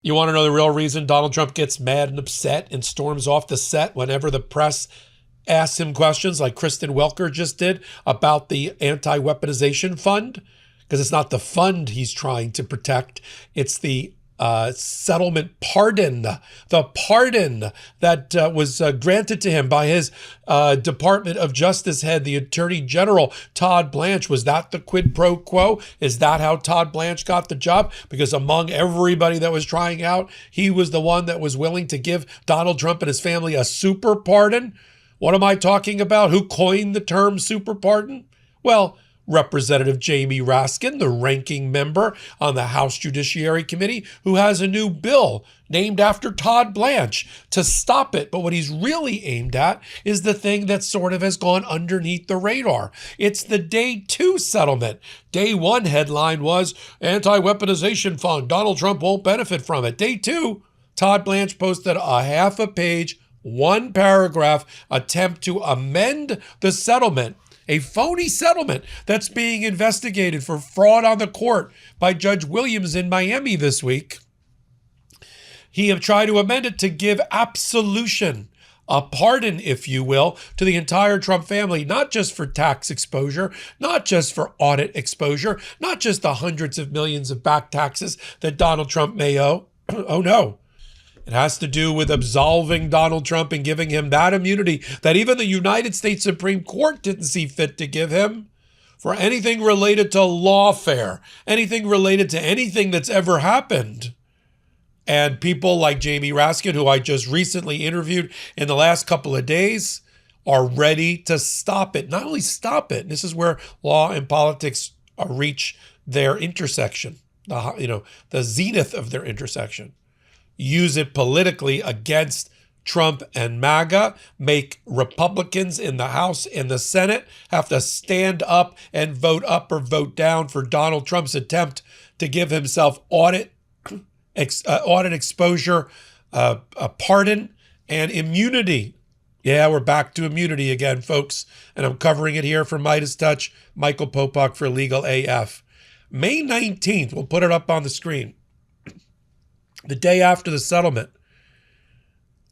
You want to know the real reason Donald Trump gets mad and upset and storms off the set whenever the press asks him questions like Kristen Welker just did about the anti-weaponization fund? Because it's not the fund he's trying to protect. It's the settlement pardon, the pardon that was granted to him by his Department of Justice head, the Attorney General, Todd Blanche. Was that the quid pro quo? Is that how Todd Blanche got the job? Because among everybody that was trying out, he was the one that was willing to give Donald Trump and his family a super pardon. What am I talking about? Who coined the term super pardon? Well, Representative Jamie Raskin, the ranking member on the House Judiciary Committee, who has a new bill named after Todd Blanche to stop it. But what he's really aimed at is the thing that sort of has gone underneath the radar. It's the Day 2 settlement. Day 1 headline was anti-weaponization fund. Donald Trump won't benefit from it. Day 2, Todd Blanche posted a half a page, one paragraph attempt to amend the settlement. A phony settlement that's being investigated for fraud on the court by Judge Williams in Miami this week. He have tried to amend it to give absolution, a pardon, if you will, to the entire Trump family, not just for tax exposure, not just for audit exposure, not just the hundreds of millions of back taxes that Donald Trump may owe. Oh no. It has to do with absolving Donald Trump and giving him that immunity that even the United States Supreme Court didn't see fit to give him for anything related to lawfare, anything related to anything that's ever happened. And people like Jamie Raskin, who I just recently interviewed in the last couple of days, are ready to stop it. Not only stop it, this is where law and politics reach their intersection, the zenith of their intersection. Use it politically against Trump and MAGA, make Republicans in the House and the Senate have to stand up and vote up or vote down for Donald Trump's attempt to give himself audit exposure, a pardon, and immunity. Yeah, we're back to immunity again, folks. And I'm covering it here for MeidasTouch, Michael Popok for Legal AF. May 19th, we'll put it up on the screen. The day after the settlement,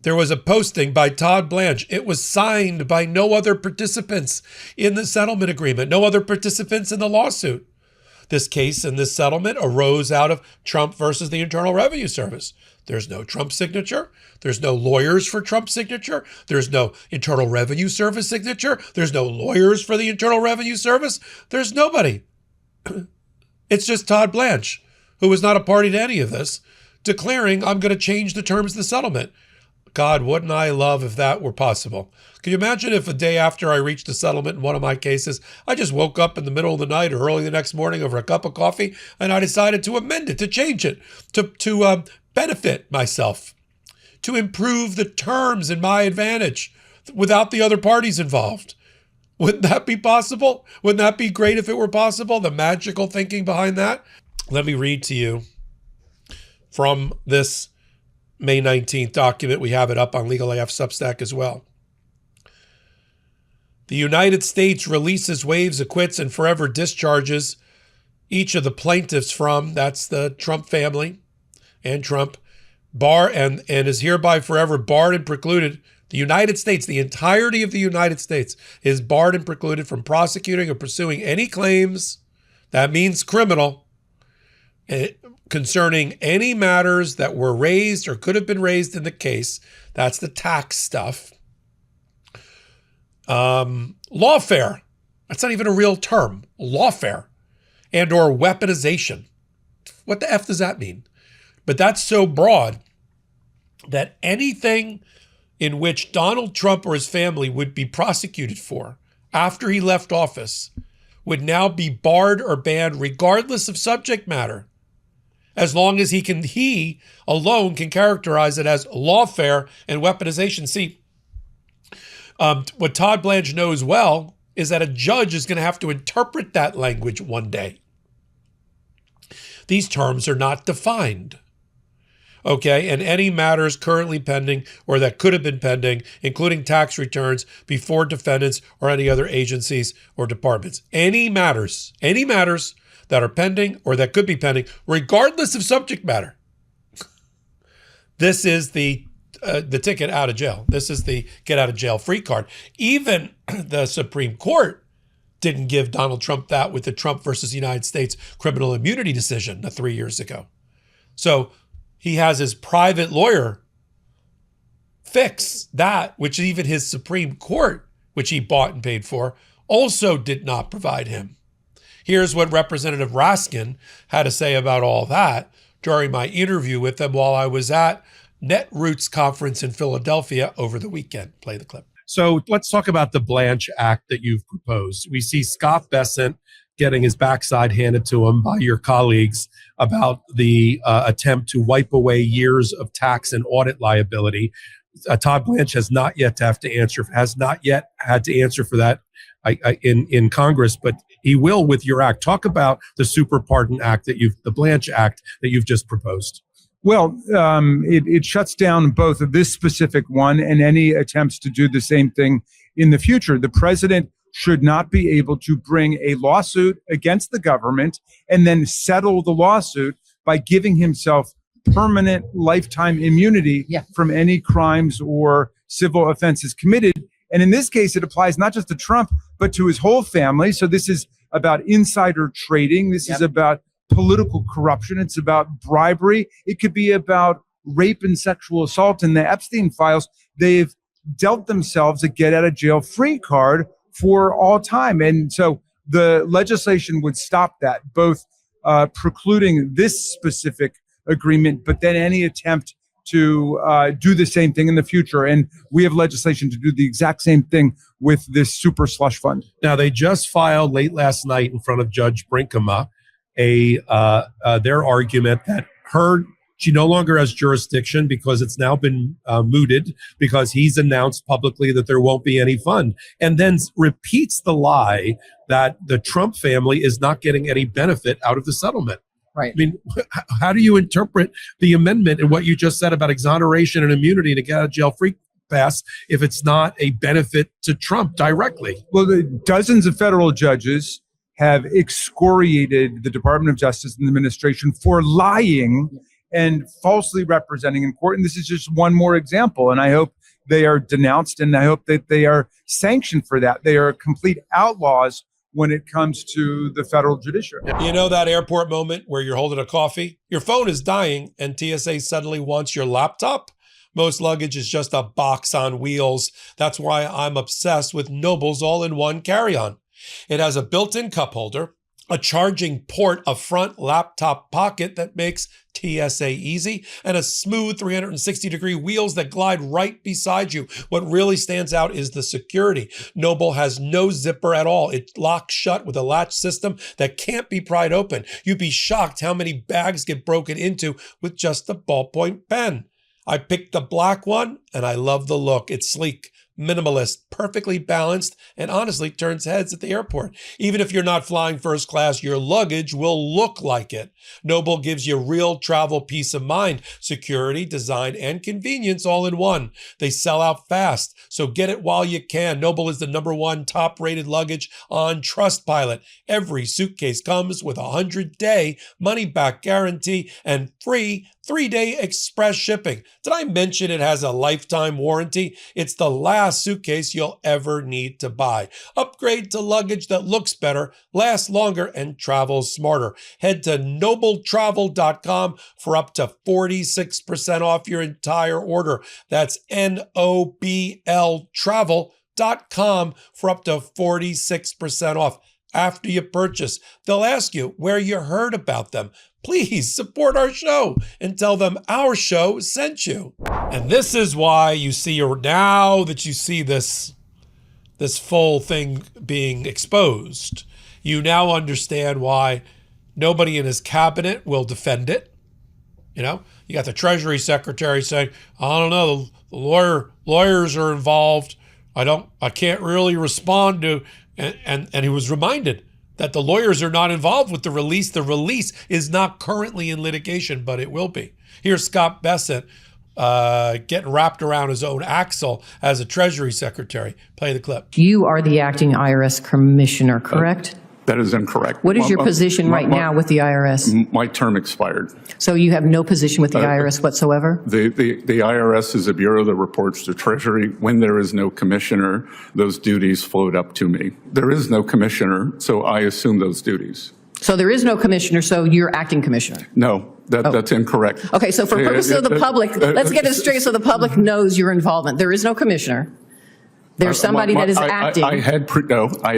there was a posting by Todd Blanche. It was signed by no other participants in the settlement agreement, no other participants in the lawsuit. This case and this settlement arose out of Trump versus the Internal Revenue Service. There's no Trump signature. There's no lawyers for Trump's signature. There's no Internal Revenue Service signature. There's no lawyers for the Internal Revenue Service. There's nobody. It's just Todd Blanche, who was not a party to any of this, declaring, I'm going to change the terms of the settlement. God, wouldn't I love if that were possible? Can you imagine if a day after I reached a settlement in one of my cases, I just woke up in the middle of the night or early the next morning over a cup of coffee and I decided to amend it, to change it, to benefit myself, to improve the terms in my advantage without the other parties involved? Wouldn't that be possible? Wouldn't that be great if it were possible? The magical thinking behind that? Let me read to you from this May 19th document. We have it up on Legal AF Substack as well. The United States releases, waives, acquits, and forever discharges each of the plaintiffs from, that's the Trump family and Trump, and is hereby forever barred and precluded. The United States, the entirety of the United States, is barred and precluded from prosecuting or pursuing any claims, that means criminal, concerning any matters that were raised or could have been raised in the case. That's the tax stuff. Lawfare, that's not even a real term. Lawfare and or weaponization. What the F does that mean? But that's so broad that anything in which Donald Trump or his family would be prosecuted for after he left office would now be barred or banned regardless of subject matter, as long as he alone can characterize it as lawfare and weaponization. See, what Todd Blanche knows well is that a judge is going to have to interpret that language one day. These terms are not defined. Okay, and any matters currently pending or that could have been pending, including tax returns before defendants or any other agencies or departments. Any matters that are pending or that could be pending, regardless of subject matter. This is the ticket out of jail. This is the get out of jail free card. Even the Supreme Court didn't give Donald Trump that with the Trump versus United States criminal immunity decision 3 years ago. So he has his private lawyer fix that, which even his Supreme Court, which he bought and paid for, also did not provide him. Here's what Representative Raskin had to say about all that during my interview with him while I was at Netroots Conference in Philadelphia over the weekend. Play the clip. So let's talk about the Blanche Act that you've proposed. We see Scott Bessent getting his backside handed to him by your colleagues about the attempt to wipe away years of tax and audit liability. Todd Blanche has not yet had to answer for that in Congress, but he will with your act. Talk about the Super Pardon Act the Blanche Act that you've just proposed. Well, it shuts down both of this specific one and any attempts to do the same thing in the future. The president should not be able to bring a lawsuit against the government and then settle the lawsuit by giving himself permanent lifetime immunity from any crimes or civil offenses committed. And in this case, it applies not just to Trump, but to his whole family. So this is about insider trading. This is about political corruption. It's about bribery. It could be about rape and sexual assault. In the Epstein files, they've dealt themselves a get out of jail free card for all time. And so the legislation would stop that, both precluding this specific agreement, but then any attempt to do the same thing in the future. And we have legislation to do the exact same thing with this super slush fund. Now, they just filed late last night in front of Judge Brinkema their argument that she no longer has jurisdiction because it's now been mooted because he's announced publicly that there won't be any fund, and then repeats the lie that the Trump family is not getting any benefit out of the settlement. Right. I mean, how do you interpret the amendment and what you just said about exoneration and immunity to get out of jail free pass if it's not a benefit to Trump directly? Well, dozens of federal judges have excoriated the Department of Justice and the administration for lying and falsely representing in court. And this is just one more example. And I hope they are denounced, and I hope that they are sanctioned for that. They are complete outlaws when it comes to the federal judiciary. You know that airport moment where you're holding a coffee, your phone is dying, and TSA suddenly wants your laptop? Most luggage is just a box on wheels. That's why I'm obsessed with Noble's all-in-one carry-on. It has a built-in cup holder, a charging port, a front laptop pocket that makes TSA easy, and a smooth 360-degree wheels that glide right beside you. What really stands out is the security. Noble has no zipper at all. It locks shut with a latch system that can't be pried open. You'd be shocked how many bags get broken into with just a ballpoint pen. I picked the black one, and I love the look. It's sleek, minimalist, perfectly balanced, and honestly turns heads at the airport. Even if you're not flying first class, your luggage will look like it. Noble gives you real travel peace of mind, security, design, and convenience all in one. They sell out fast, so get it while you can. Noble is the #1 top-rated luggage on Trustpilot. Every suitcase comes with a 100-day money-back guarantee and free 3-day express shipping. Did I mention it has a lifetime warranty? It's the last suitcase you'll ever need to buy. Upgrade to luggage that looks better, lasts longer, and travels smarter. Head to nobletravel.com for up to 46% off your entire order. That's NOBL travel.com for up to 46% off. After you purchase, they'll ask you where you heard about them. Please support our show and tell them our show sent you. And this is why you see, now that you see this full thing being exposed, you now understand why nobody in his cabinet will defend it. You know, you got the Treasury Secretary saying, I don't know, the lawyers are involved. I can't really respond to, and he was reminded that the lawyers are not involved with the release. The release is not currently in litigation, but it will be. Here's Scott Bessent getting wrapped around his own axle as a Treasury Secretary. Play the clip. You are the acting IRS commissioner, correct? That is incorrect. What is your position right now with the IRS? My term expired. So you have no position with the IRS whatsoever? The IRS is a bureau that reports to Treasury. When there is no commissioner, those duties float up to me. There is no commissioner, so I assume those duties. So there is no commissioner, so you're acting commissioner? No, that's incorrect. Okay, so for purposes of the public, let's get it straight so the public knows your involvement. There is no commissioner. There's somebody that is acting. I had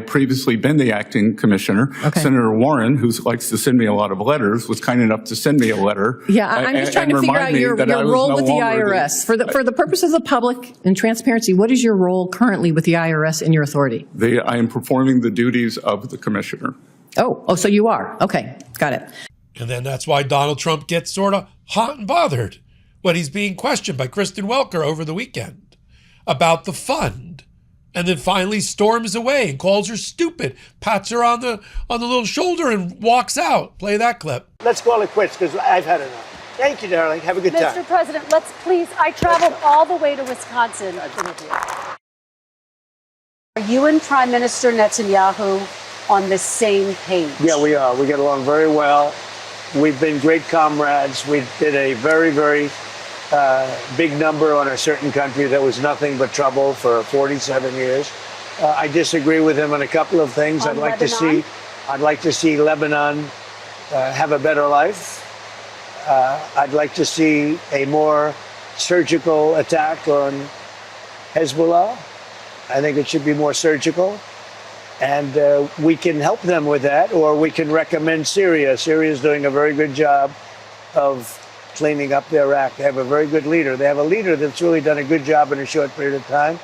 previously been the acting commissioner. Okay. Senator Warren, who likes to send me a lot of letters, was kind enough to send me a letter. Yeah, I'm just trying to figure out your role with the IRS. For the purposes of the public and transparency, what is your role currently with the IRS and your authority? I am performing the duties of the commissioner. Oh, so you are. Okay, got it. And then that's why Donald Trump gets sort of hot and bothered when he's being questioned by Kristen Welker over the weekend about the fund. And then finally storms away and calls her stupid, pats her on the little shoulder and walks out. Play that clip. Let's call it quits because I've had enough. Thank you, darling. Have a good time. Mr. President, let's please, I traveled all the way to Wisconsin. Are you and Prime Minister Netanyahu on the same page? Yeah, we are. We get along very well. We've been great comrades. We did a very, very big number on a certain country that was nothing but trouble for 47 years. I disagree with him on a couple of things. I'd like to see Lebanon have a better life. I'd like to see a more surgical attack on Hezbollah. I think it should be more surgical. And we can help them with that, or we can recommend Syria. Syria is doing a very good job of cleaning up their act. They have a very good leader. They have a leader that's really done a good job in a short period of time,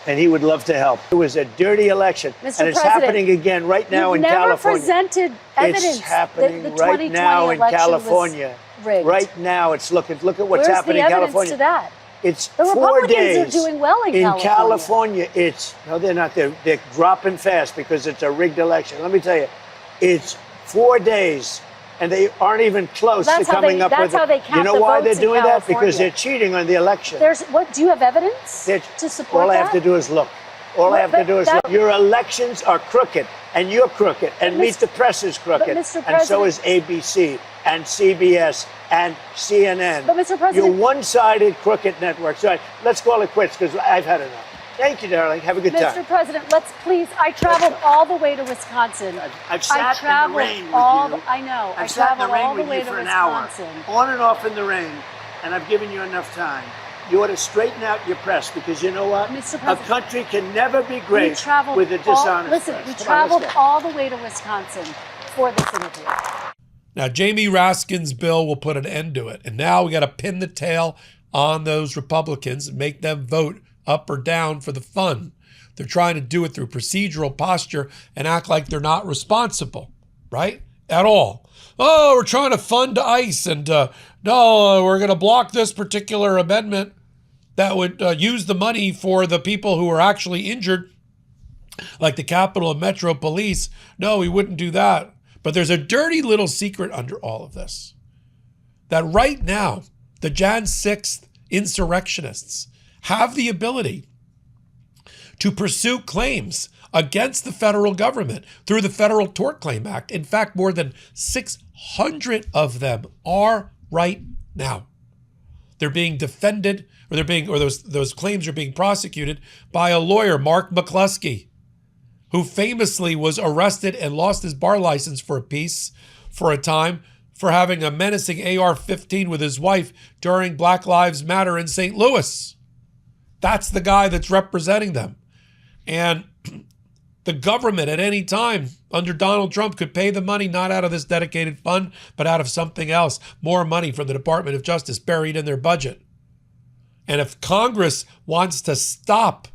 and he would love to help. It was a dirty election, Mr. and it's President, happening again right now in never California. Presented evidence It's happening that the right 2020 now in election California. was rigged. Right now, it's look at what's Where's happening in the evidence California. to that? It's The 4 Republicans days. are doing well in California. It's no, they're not. They're dropping fast because it's a rigged election. Let me tell you, it's 4 days, and they aren't even close to coming up with. That's how they count. You know the why they're votes in doing that? California. Because they're cheating on the election. Do you have evidence to support all that? I have to do is look. All I have to do is look. Your elections are crooked, and you're crooked, and Meet the Press is crooked, and so is ABC and CBS and CNN. But Mr. President, you're one-sided crooked network. So let's call it quits because I've had enough. Thank you, darling. Have a good time. Mr. President, let's please. I traveled all the way to Wisconsin. I've sat in the rain with you. I know. I've sat in the rain all the with way you to for an Wisconsin. hour, on and off in the rain, and I've given you enough time. You ought to straighten out your press because you know what? Mr. A country can never be great with a dishonest press. We traveled all the way to Wisconsin for this interview. Now, Jamie Raskin's bill will put an end to it. And now we got to pin the tail on those Republicans and make them vote up or down for the fund. They're trying to do it through procedural posture and act like they're not responsible, right? At all. Oh, we're trying to fund ICE and no, we're going to block this particular amendment that would use the money for the people who are actually injured, like the Capitol and Metro Police. No, we wouldn't do that. But there's a dirty little secret under all of this. That right now, the Jan 6th insurrectionists have the ability to pursue claims against the federal government through the Federal Tort Claim Act. In fact, more than 600 of them are right now. They're being defended, or those claims are being prosecuted by a lawyer, Mark McCluskey, who famously was arrested and lost his bar license for a time for having a menacing AR-15 with his wife during Black Lives Matter in St. Louis. That's the guy that's representing them. And the government at any time under Donald Trump could pay the money not out of this dedicated fund, but out of something else, more money from the Department of Justice buried in their budget. And if Congress wants to stop,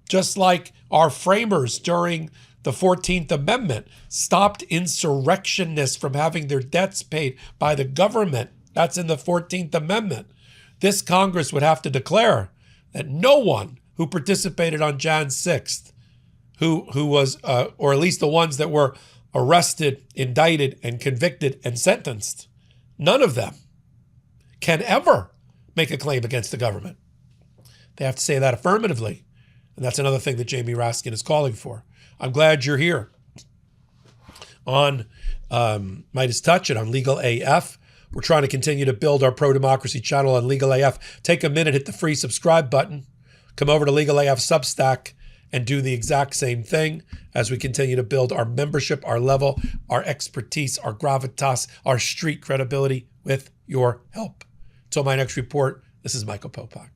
just like our framers during the 14th Amendment stopped insurrectionists from having their debts paid by the government, that's in the 14th Amendment, this Congress would have to declare that no one who participated on Jan 6th, who was, or at least the ones that were arrested, indicted, and convicted and sentenced, none of them can ever make a claim against the government. They have to say that affirmatively. And that's another thing that Jamie Raskin is calling for. I'm glad you're here. on MeidasTouch and on Legal AF. We're trying to continue to build our pro-democracy channel on Legal AF. Take a minute, hit the free subscribe button, come over to Legal AF Substack, and do the exact same thing as we continue to build our membership, our level, our expertise, our gravitas, our street credibility with your help. Until my next report, this is Michael Popok.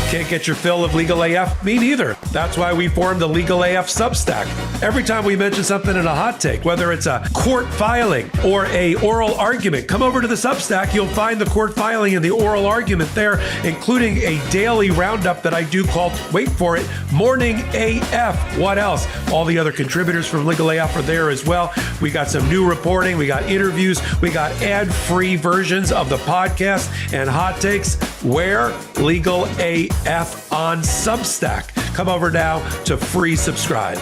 Can't get your fill of Legal AF? Me neither. That's why we formed the Legal AF Substack. Every time we mention something in a hot take, whether it's a court filing or a oral argument, come over to the Substack. You'll find the court filing and the oral argument there, including a daily roundup that I do called, wait for it, Morning AF. What else? All the other contributors from Legal AF are there as well. We got some new reporting. We got interviews. We got ad-free versions of the podcast and hot takes. Where? Legal AF on Substack. Come over now to free subscribe.